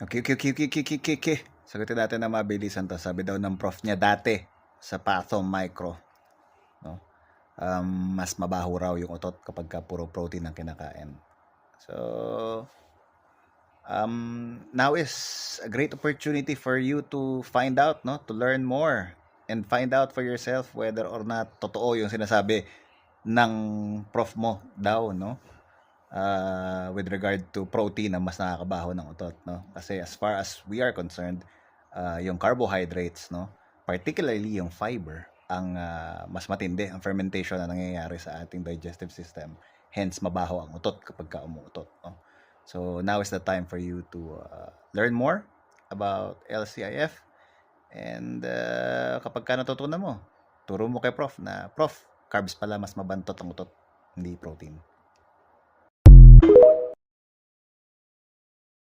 Okay, okay, okay, okay, okay, okay, okay, okay. Sagutin natin na mabilisan to. Sabi daw ng prof niya dati sa Patho Micro, no? Mas mabaho raw yung utot kapag puro protein ang kinakain. So, now is a great opportunity for you to find out, no? To learn more and find out for yourself whether or not totoo yung sinasabi ng prof mo daw, no? With regard to protein na mas nakakabaho ng utot, no? Kasi as far as we are concerned, yung carbohydrates, no? Particularly yung fiber, ang mas matindi ang fermentation na nangyayari sa ating digestive system. Hence, mabaho ang utot kapag ka umuutot, no? So, now is the time for you to learn more about LCIF. And kapag ka natutunan mo, turo mo kay prof na, Prof, carbs pala mas mabantot ang utot, hindi protein.